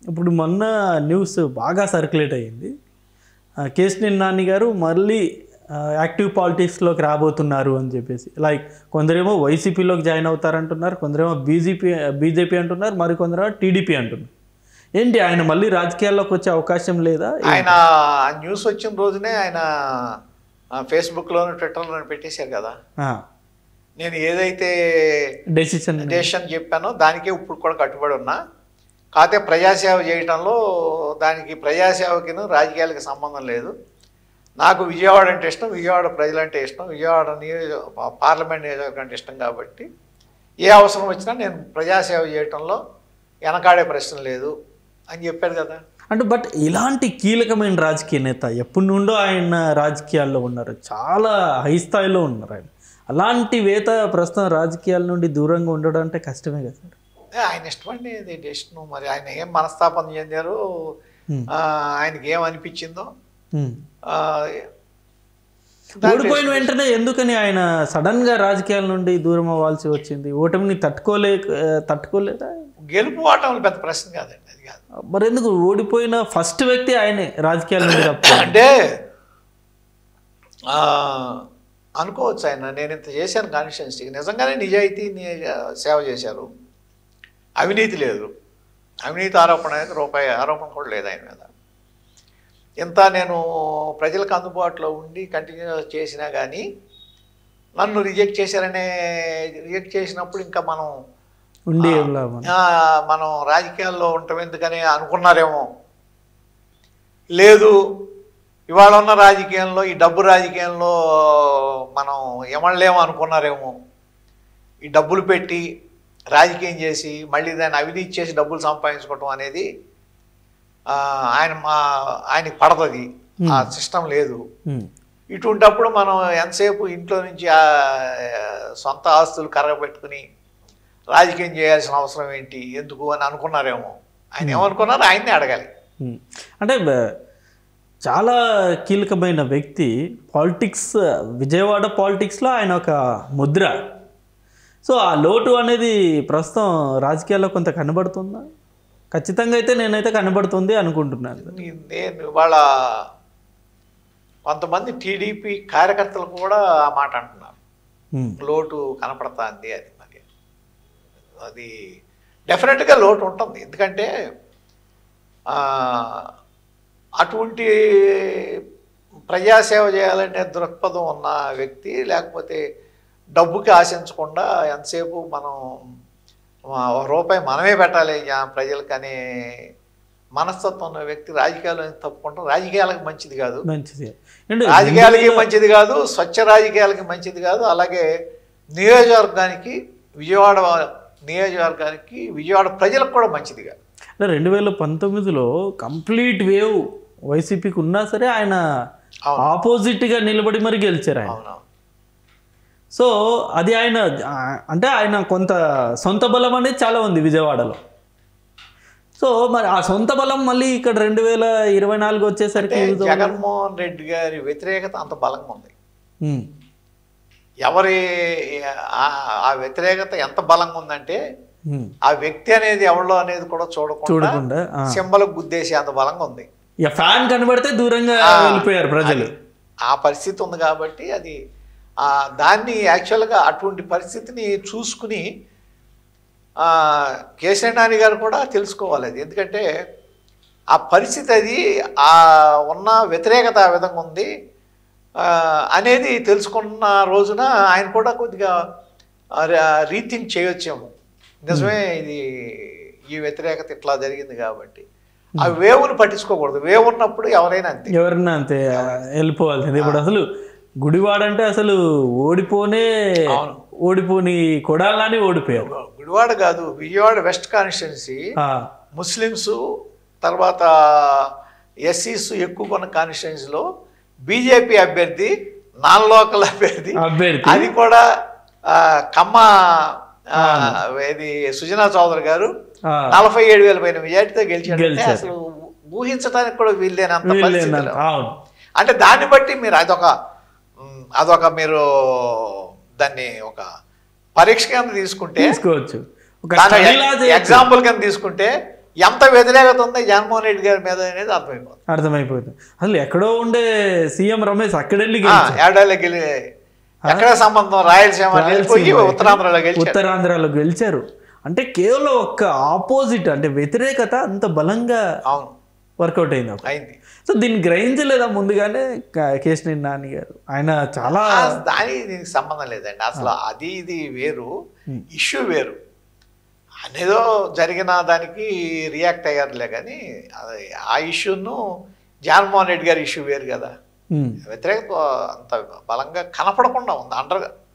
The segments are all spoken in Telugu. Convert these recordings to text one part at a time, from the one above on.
ఇప్పుడు మొన్న న్యూస్ బాగా సర్క్యులేట్ అయ్యింది. కేశినేని నాని గారు మళ్ళీ యాక్టివ్ పాలిటిక్స్లోకి రాబోతున్నారు అని చెప్పేసి. లైక్ కొందరేమో వైసీపీలోకి జాయిన్ అవుతారంటున్నారు, కొందరేమో బీజేపీ అంటున్నారు, మరికొందరేమో టీడీపీ అంటున్నారు. ఏంటి ఆయన మళ్ళీ రాజకీయాల్లోకి వచ్చే అవకాశం లేదా? ఆయన న్యూస్ వచ్చిన రోజునే ఆయన ఫేస్బుక్లోను ట్విట్టర్లోను పెట్టేశారు కదా. నేను ఏదైతే డెసిషన్ చెప్పానో దానికే ఇప్పుడు కూడా కట్టుబడి ఉన్నా. కాకపోతే ప్రజాసేవ చేయడంలో దానికి ప్రజాసేవకిను రాజకీయాలకు సంబంధం లేదు. నాకు విజయవాడ అంటే ఇష్టం, విజయవాడ ప్రజలంటే ఇష్టం, విజయవాడ పార్లమెంట్ నియోజకవర్గం అంటే ఇష్టం. కాబట్టి ఏ అవసరం వచ్చినా నేను ప్రజాసేవ చేయటంలో వెనకాడే ప్రశ్న లేదు అని చెప్పారు కదా. అంటే బట్ ఇలాంటి కీలకమైన రాజకీయ నేత ఎప్పటి నుండో ఆయన రాజకీయాల్లో ఉన్నారు, చాలా హై స్థాయిలో ఉన్నారు ఆయన. అలాంటి వేత ప్రస్తుతం రాజకీయాల నుండి దూరంగా ఉండడం అంటే కష్టమే కదా సార్. ఆయన ఇష్టమండి, ఇది డెసిషన్. మరి ఆయన ఏం మనస్తాపన చెందారు, ఆయనకి ఏమనిపించిందో. ఓడిపోయిన వెంటనే ఎందుకని ఆయన సడన్ గా రాజకీయాల నుండి దూరం అవ్వాల్సి వచ్చింది? ఓటమిని తట్టుకోలేదా? గెలుపు ఓటములు పెద్ద ప్రశ్న కాదండి, అది కాదు. మరి ఎందుకు ఓడిపోయిన ఫస్ట్ వ్యక్తి ఆయనే రాజకీయాల నుండి అంటే అనుకోవచ్చు ఆయన నేను ఇంత చేశాను కాన్స్టిట్యున్సీకి, నిజంగానే నిజాయితీ సేవ చేశారు, అవినీతి లేదు, అవినీతి ఆరోపణ అనేది రూపాయి ఆరోపణ కూడా లేదు ఆయన మీద. ఇంత నేను ప్రజలకు అందుబాటులో ఉండి కంటిన్యూ చేసినా కానీ నన్ను రిజెక్ట్ చేసినప్పుడు ఇంకా మనం రాజకీయాల్లో ఉంటాం ఎందుకని అనుకున్నారేమో. లేదు, ఇవాళ ఉన్న రాజకీయంలో, ఈ డబ్బు రాజకీయంలో మనం ఎమడలేమో అనుకున్నారేమో. ఈ డబ్బులు పెట్టి రాజకీయం చేసి మళ్ళీ దాన్ని అవినీతి చేసి డబ్బులు సంపాదించుకోవటం అనేది ఆయనకి పడతది, ఆ సిస్టమ్ లేదు. ఇటువంటప్పుడు మనం ఎంతసేపు ఇంట్లో నుంచి సొంత ఆస్తులు కరగబెట్టుకుని రాజకీయం చేయాల్సిన అవసరం ఏంటి, ఎందుకు అని అనుకున్నారేమో. ఆయన ఏమనుకున్నారు ఆయన్ని అడగాలి. అంటే చాలా కీలకమైన వ్యక్తి పాలిటిక్స్, విజయవాడ పాలిటిక్స్లో ఆయన ఒక ముద్ర. సో ఆ లోటు అనేది ప్రస్తుతం రాజకీయాల్లో కొంత కనబడుతుందా? ఖచ్చితంగా అయితే నేనైతే కనబడుతుంది అనుకుంటున్నాను. నేను ఇవాళ కొంతమంది టీడీపీ కార్యకర్తలు కూడా ఆ మాట అంటున్నారు, లోటు కనపడుతుంది అది. మరి అది డెఫినెట్గా లోటు ఉంటుంది. ఎందుకంటే అటువంటి ప్రజాసేవ చేయాలనే దృక్పథం ఉన్న వ్యక్తి, లేకపోతే డబ్బుకి ఆశించకుండా ఎంతసేపు మనం రూపాయి మనమే పెట్టాలి ప్రజలకనే మనస్తత్వం ఉన్న వ్యక్తి రాజకీయాలు తప్పుకుంటాం. రాజకీయాలకు మంచిది కాదు, రాజకీయాలకి మంచిది కాదు, స్వచ్ఛ రాజకీయాలకి మంచిది కాదు. అలాగే నియోజకవర్గానికి, విజయవాడ ప్రజలకు కూడా మంచిది కాదు. 2019లో కంప్లీట్ వేవ్ వైసీపీకి ఉన్నా సరే ఆయన ఆపోజిట్గా నిలబడి మరి గెలిచారు ఆయన. సో అది ఆయన అంటే ఆయన కొంత సొంత బలం అనేది చాలా ఉంది విజయవాడలో. సో మరి ఆ సొంత బలం మళ్ళీ ఇక్కడ 2024 వచ్చేసరికి జగన్మోహన్ రెడ్డి గారి వ్యతిరేకత అంత బలంగా ఉంది. ఆ వ్యతిరేకత ఎంత బలంగా ఉందంటే ఆ వ్యక్తి అనేది ఎవరో అనేది కూడా చూడకుండా సింబల్ గుద్దేసి అంత బలంగా ఉంది. ఫ్యాన్ కనబడితే దూరంగా వెళ్ళిపోయారు ప్రజలు. ఆ పరిస్థితి ఉంది కాబట్టి అది దాన్ని యాక్చువల్గా అటువంటి పరిస్థితిని చూసుకుని కేశినేని నాని గారు కూడా తెలుసుకోవాలి అది. ఎందుకంటే ఆ పరిస్థితి అది ఉన్న వ్యతిరేకత ఆ విధంగా ఉంది అనేది తెలుసుకున్న రోజున ఆయన కూడా కొద్దిగా రీథింక్ చేయొచ్చేమో. నిజమే, ఈ వ్యతిరేకత ఇట్లా జరిగింది కాబట్టి ఆ వేవును పట్టించుకోకూడదు. వేవ్ ఉన్నప్పుడు ఎవరైనా అంతే వెళ్ళిపోవాల్సింది. ఇప్పుడు అసలు గుడివాడ అంటే అసలు ఓడిపోని కొడాలని ఓడిపోయారు. గుడివాడ కాదు, విజయవాడ వెస్ట్ కాన్స్టిట్యున్సీ ముస్లిమ్స్ తర్వాత ఎస్సీస్ ఎక్కువ కొన్న కాన్స్టిట్యున్సీలో బీజేపీ అభ్యర్థి, నాన్ లోకల్ అభ్యర్థి, అది కూడా కమ్మ సుజనా చౌదరి గారు 47,000 పైన మెజార్టీతో గెలిచాడు. అసలు ఊహించడానికి కూడా వీల్లేనంత పరిస్థితులు. అంటే దాన్ని బట్టి మీరు అదొక మీరు దాన్ని ఒక పరీక్ష కింద తీసుకోవచ్చు, ఎగ్జాంపుల్ కింద తీసుకుంటే ఎంత వ్యతిరేకత ఉంది జగన్మోహన్ రెడ్డి గారి మీద అనేది అర్థమైపోతుంది. అసలు ఎక్కడో ఉండే సీఎం రమేష్ అక్కడెళ్ళి ఏడాదిలో ఎక్కడ సంబంధం రాయలసీమ ఉత్తరాంధ్రలో గెలిచారు అంటే కేవలం ఒక్క ఆపోజిట్ అంటే వ్యతిరేకత అంత బలంగా వర్కౌట్ అయింది. సో దీన్ని గ్రహించలేదా ముందుగానే కేశినేని నాని గారు? ఆయన చాలా దీనికి సంబంధం లేదండి అసలు. అది ఇది వేరు, ఇష్యూ వేరు. అనేదో జరిగిన దానికి రియాక్ట్ అయ్యారులే కానీ ఆ ఇష్యూను జగన్మోహన్ రెడ్డి గారి ఇష్యూ వేరు కదా. వ్యతిరేకత అంత బలంగా కనపడకుండా ఉంది,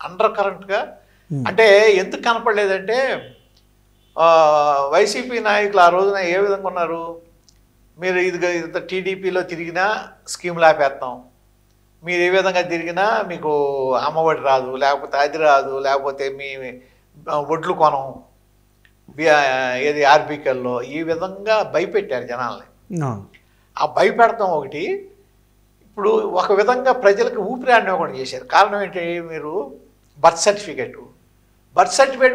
అండర్ కరెంట్గా. అంటే ఎందుకు కనపడలేదంటే వైసీపీ నాయకులు ఆ రోజున ఏ విధంగా ఉన్నారు, మీరు ఇది టీడీపీలో తిరిగినా స్కీములు ఆపేస్తాం, మీరు ఏ విధంగా తిరిగినా మీకు అమ్మఒడి రాదు, లేకపోతే అది రాదు, లేకపోతే మీ ఒడ్లు కొనం ఏది ఆర్బికల్లో, ఈ విధంగా భయపెట్టారు జనాల్ని. ఆ భయపెడతాం ఒకటి. ఇప్పుడు ఒక విధంగా ప్రజలకు ఊపిరాడిని ఒకటి చేశారు. కారణం ఏంటి, మీరు బర్త్ సర్టిఫికేట్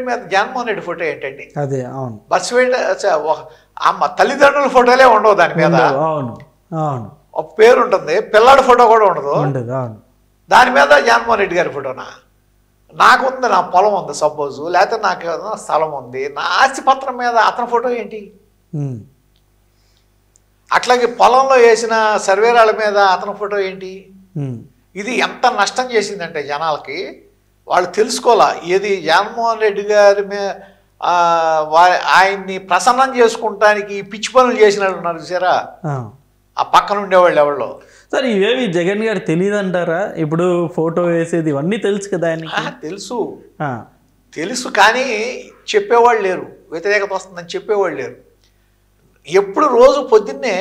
మీద జగన్మోహన్ రెడ్డి ఫోటో ఏంటండి? అదే అవును, బర్త్ సర్టిఫికేట్ అమ్మ తల్లిదండ్రుల ఫోటోలే ఉండవు దాని మీద. ఒక పేరు ఉంటుంది, పిల్లాడి ఫోటో కూడా ఉండదు. దాని మీద జగన్మోహన్ రెడ్డి గారి ఫోటోనా? నాకుంది, నా పొలం ఉంది సపోజు, లేకపోతే నాకు ఏదైనా స్థలం ఉంది, నా ఆస్తి పత్రం మీద అతని ఫోటో ఏంటి? అట్లాగే పొలంలో వేసిన సర్వేరాల మీద అతని ఫోటో ఏంటి? ఇది ఎంత నష్టం చేసిందంటే జనాలకి వాళ్ళు తెలుసుకోవాలా. ఏది జగన్మోహన్ రెడ్డి గారి మీద ఆయన్ని ప్రసన్నం చేసుకుంటానికి పిచ్చి పనులు చేసినట్టు ఉన్నారు చూసారా ఆ పక్కన ఉండేవాళ్ళు ఎవరో. సార్ ఇవేవి జగన్ గారు తెలియదు అంటారా? ఇప్పుడు ఫోటో వేసేది ఇవన్నీ తెలుసు కదా ఆయనకి. తెలుసు కానీ చెప్పేవాళ్ళు లేరు, వ్యతిరేకత వస్తుందని చెప్పేవాళ్ళు లేరు. ఎప్పుడు రోజు పొద్దున్నే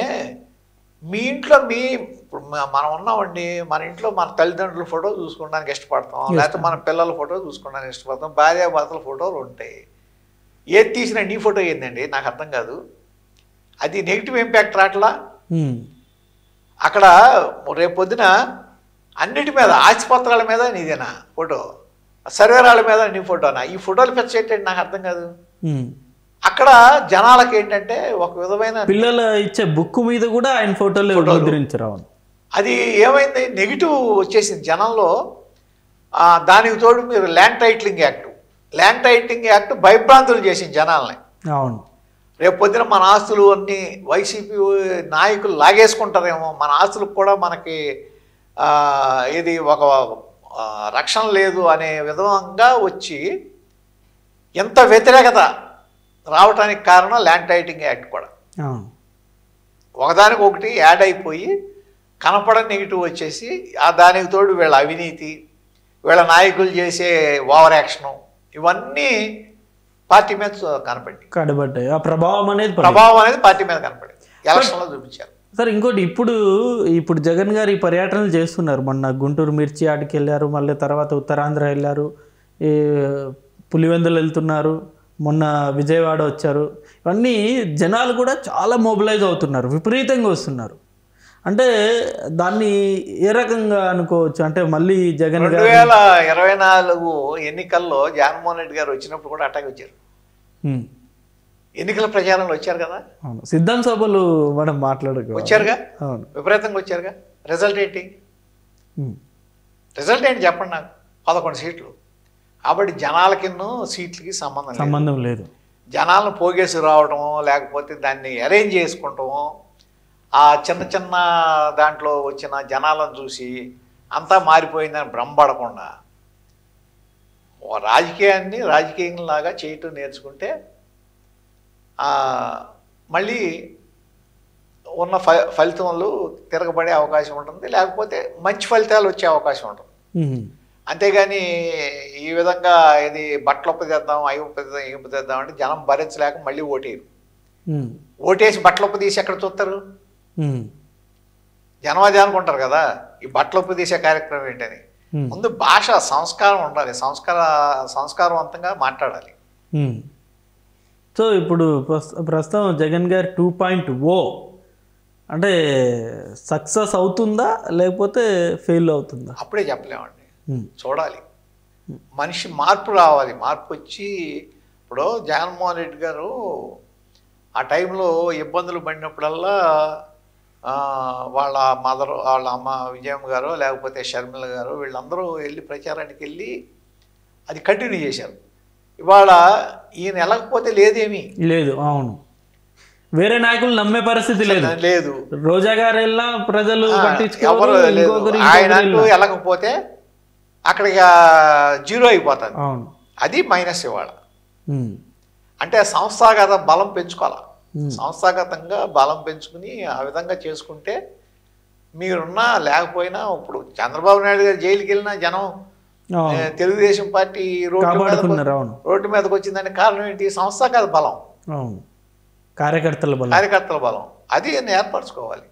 మీ ఇంట్లో ఇప్పుడు మనం ఉన్నామండి, మన ఇంట్లో మన తల్లిదండ్రుల ఫోటో చూసుకోవడానికి ఇష్టపడతాం, లేకపోతే మన పిల్లల ఫోటో చూసుకోవడానికి ఇష్టపడతాం, భార్యాభర్తల ఫోటోలు ఉంటాయి. ఏది తీసినా నీ ఫోటో ఏందండి నాకు అర్థం కాదు. అది నెగిటివ్ ఇంపాక్ట్ రావట్లా. అక్కడ రేపు పొద్దున అన్నిటి మీద ఆస్తిపత్రాల మీద నీదేనా ఫోటో, సర్వేరాల మీద నీ ఫోటోనా? ఈ ఫోటోలు పెంచేటండి నాకు అర్థం కాదు. అక్కడ జనాలకి ఏంటంటే ఒక విధమైన పిల్లలు ఇచ్చే బుక్ మీద కూడా ఆయన ఫోటోలు ముద్రించరు. అది ఏమైంది, నెగిటివ్ వచ్చేసింది జనంలో. దానికి తోడు మీరు ల్యాండ్ టైటిలింగ్ యాక్ట్ భయభ్రాంతులు చేసింది జనాల్ని. అవును, రేపు పొద్దున మన ఆస్తులు అన్నీ వైసీపీ నాయకులు లాగేసుకుంటారేమో, మన ఆస్తులకు కూడా మనకి ఇది ఒక రక్షణ లేదు అనే విధంగా వచ్చి ఎంత వ్యతిరేకత రావడానికి కారణం ల్యాండ్ టైటిలింగ్ యాక్ట్ కూడా. ఒకదానికి ఒకటి యాడ్ అయిపోయి కనపడని నెగిటివ్ వచ్చేసి దానికి తోడు వీళ్ళ అవినీతి, వీళ్ళ నాయకులు చేసే ఓవర్ యాక్షను, ఇవన్నీ పార్టీ మీద కనబడ్డాయి. ఆ ప్రభావం అనేది పార్టీ మీద కనపడింది, ఎలక్షన్లో చూపించారు. సార్ ఇంకోటి, ఇప్పుడు జగన్ గారు ఈ పర్యటనలు చేస్తున్నారు. మొన్న గుంటూరు మిర్చి ఆటకి వెళ్ళారు, మళ్ళీ తర్వాత ఉత్తరాంధ్ర వెళ్ళారు, ఈ పులివెందులు వెళ్తున్నారు, మొన్న విజయవాడ వచ్చారు. ఇవన్నీ జనాలు కూడా చాలా మొబిలైజ్ అవుతున్నారు, విపరీతంగా వస్తున్నారు. అంటే దాన్ని ఏ రకంగా అనుకోవచ్చు? అంటే మళ్ళీ జగన్ 2024 ఎన్నికల్లో జగన్మోహన్ రెడ్డి గారు వచ్చినప్పుడు కూడా అటాక్ వచ్చారు. ఎన్నికల ప్రచారంలో వచ్చారు కదా, సిద్ధం సభలు మనం వచ్చారుగా, విపరీతంగా వచ్చారుగా. రిజల్ట్ ఏంటి చెప్పండి నాకు. 11 సీట్లు. కాబట్టి జనాలకిన్నో సీట్లకి సంబంధం లేదు. జనాలను పోగేసి రావడమో లేకపోతే దాన్ని అరేంజ్ చేసుకుంటామో, ఆ చిన్న దాంట్లో వచ్చిన జనాలను చూసి అంతా మారిపోయిందని భ్రమపడకుండా రాజకీయాన్ని రాజకీయంలాగా చేయటం నేర్చుకుంటే మళ్ళీ ఉన్న ఫలితాలు తిరగబడే అవకాశం ఉంటుంది, లేకపోతే మంచి ఫలితాలు వచ్చే అవకాశం ఉంటుంది. అంతేగాని ఈ విధంగా ఇది బట్టలు ఒప్పదేద్దాం, అవి ఒప్పదేద్దాం, ఈ ఒప్పదేద్దాం అంటే జనం భరించలేక మళ్ళీ ఓటేరు. ఓటేసి బట్టలు ఒప్పు తీసి ఎక్కడ చూస్తారు? జనం అది అనుకుంటారు కదా, ఈ బట్టలు ఒప్పు తీసే కార్యక్రమం ఏంటని. ముందు భాష సంస్కారం ఉండాలి, సంస్కారవంతంగా మాట్లాడాలి. సో ఇప్పుడు ప్రస్తుతం జగన్ గారి 2.0 అంటే సక్సెస్ అవుతుందా లేకపోతే ఫెయిల్ అవుతుందా? అప్పుడే చెప్పలేమండి, చూడాలి. మనిషి మార్పు రావాలి. మార్పు వచ్చి ఇప్పుడు జగన్మోహన్ రెడ్డి గారు ఆ టైంలో ఇబ్బందులు పడినప్పుడల్లా వాళ్ళ మదర్, వాళ్ళ అమ్మ విజయమ్మ గారు, లేకపోతే షర్మిల గారు, వీళ్ళందరూ వెళ్ళి ప్రచారానికి వెళ్ళి అది కంటిన్యూ చేశారు. ఇవాళ ఈయన వెళ్ళకపోతే లేదేమీ లేదు. అవును, వేరే నాయకులు నమ్మే పరిస్థితి లేదు. లేదు. రోజా గారు వెళ్ళినా ప్రజలు ఎవరు లేదు. ఆయన అంటూ వెళ్ళకపోతే అక్కడికి జీరో అయిపోతుంది. అవును, అది మైనస్ ఇవాళ. అంటే సంస్థాగత బలం పెంచుకోవాలి. సంస్థాగతంగా బలం పెంచుకుని ఆ విధంగా చేసుకుంటే మీరున్నా లేకపోయినా, ఇప్పుడు చంద్రబాబు నాయుడు గారు జైలుకి వెళ్ళినా జనం తెలుగుదేశం పార్టీ రోడ్డు మీదకి వచ్చిందని కారణం ఏంటి? సంస్థాగత బలం, కార్యకర్తల బలం. అది ఏర్పరచుకోవాలి.